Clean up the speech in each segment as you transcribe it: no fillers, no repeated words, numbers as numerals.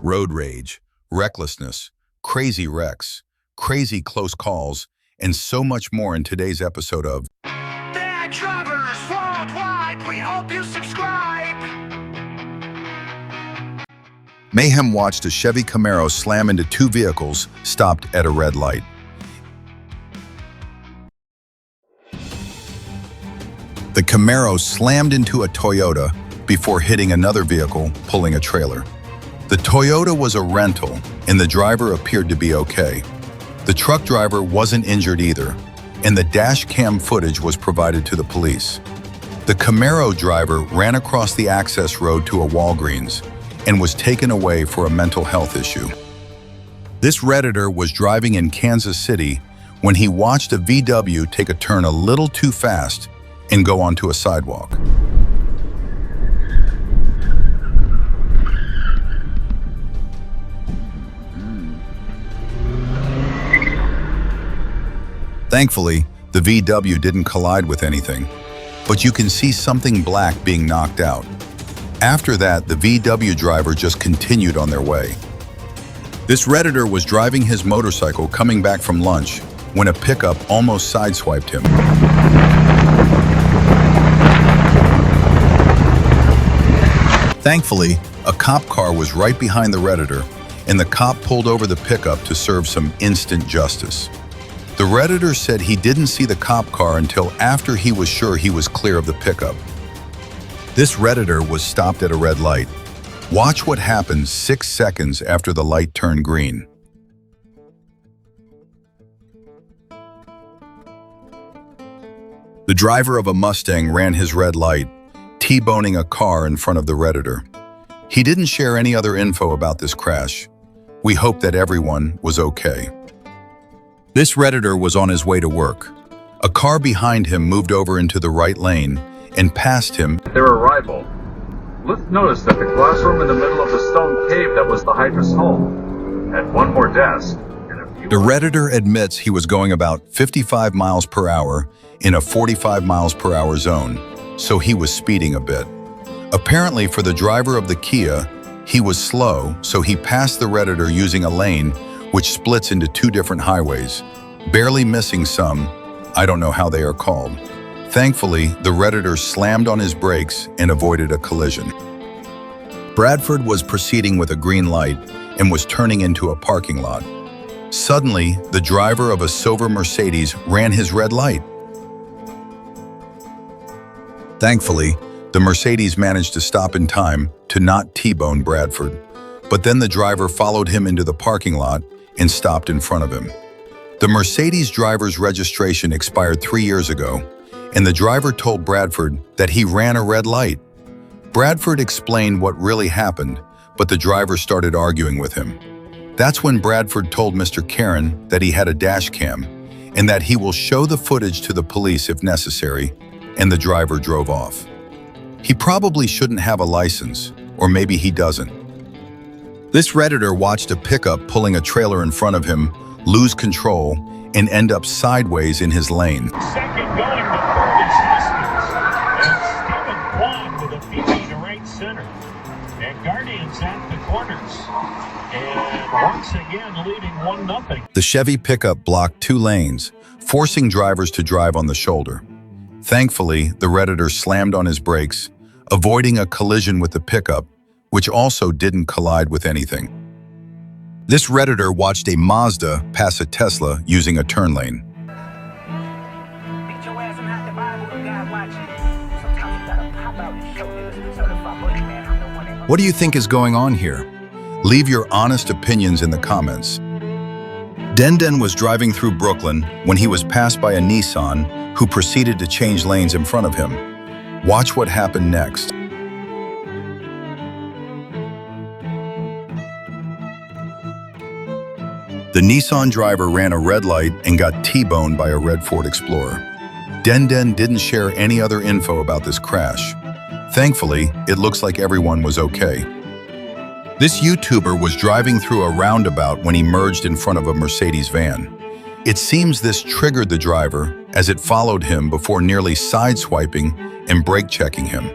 road rage, recklessness, crazy wrecks, crazy close calls, and so much more in today's episode of Bad Drivers Worldwide. We hope you subscribe. Mayhem watched a Chevy Camaro slam into two vehicles stopped at a red light. The Camaro slammed into a Toyota before hitting another vehicle pulling a trailer. The Toyota was a rental, and the driver appeared to be okay. The truck driver wasn't injured either, and the dash cam footage was provided to the police. The Camaro driver ran across the access road to a Walgreens and was taken away for a mental health issue. This Redditor was driving in Kansas City when he watched a VW take a turn a little too fast and go onto a sidewalk. Thankfully, the VW didn't collide with anything, but you can see something black being knocked out. After that, the VW driver just continued on their way. This Redditor was driving his motorcycle coming back from lunch when a pickup almost sideswiped him. Thankfully, a cop car was right behind the Redditor, and the cop pulled over the pickup to serve some instant justice. The Redditor said he didn't see the cop car until after he was sure he was clear of the pickup. This Redditor was stopped at a red light. Watch what happened 6 seconds after the light turned green. The driver of a Mustang ran his red light, T-boning a car in front of the Redditor. He didn't share any other info about this crash. We hope that everyone was okay. This Redditor was on his way to work. A car behind him moved over into the right lane and passed him. Their arrival. Let's notice that the classroom in the middle of the stone cave that was the Hydra's home had one more desk and a few. The Redditor admits he was going about 55 miles per hour in a 45 miles per hour zone, so he was speeding a bit. Apparently, for the driver of the Kia, he was slow, so he passed the Redditor using a lane which splits into two different highways, barely missing some. I don't know how they are called. Thankfully, the Redditor slammed on his brakes and avoided a collision. Bradford was proceeding with a green light and was turning into a parking lot. Suddenly, the driver of a silver Mercedes ran his red light. Thankfully, the Mercedes managed to stop in time to not T-bone Bradford, but then the driver followed him into the parking lot and stopped in front of him. The Mercedes driver's registration expired 3 years ago, and the driver told Bradford that he ran a red light. Bradford explained what really happened, but the driver started arguing with him. That's when Bradford told Mr. Karen that he had a dash cam and that he will show the footage to the police if necessary, and the driver drove off. He probably shouldn't have a license, or maybe he doesn't. This Redditor watched a pickup pulling a trailer in front of him lose control and end up sideways in his lane. Second going to third is Hoskins. And Stephen Kwan with a PB to right center. And Guardians at the corners. And once again leading 1-0. The Chevy pickup blocked 2 lanes, forcing drivers to drive on the shoulder. Thankfully, the Redditor slammed on his brakes, avoiding a collision with the pickup, which also didn't collide with anything. This Redditor watched a Mazda pass a Tesla using a turn lane. What do you think is going on here? Leave your honest opinions in the comments. Den was driving through Brooklyn when he was passed by a Nissan who proceeded to change lanes in front of him. Watch what happened next. The Nissan driver ran a red light and got T-boned by a red Ford Explorer. Den didn't share any other info about this crash. Thankfully, it looks like everyone was okay. This YouTuber was driving through a roundabout when he merged in front of a Mercedes van. It seems this triggered the driver as it followed him before nearly sideswiping and brake checking him.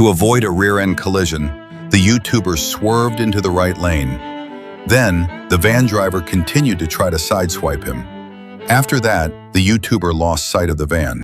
To avoid a rear-end collision, the YouTuber swerved into the right lane. Then, the van driver continued to try to sideswipe him. After that, the YouTuber lost sight of the van.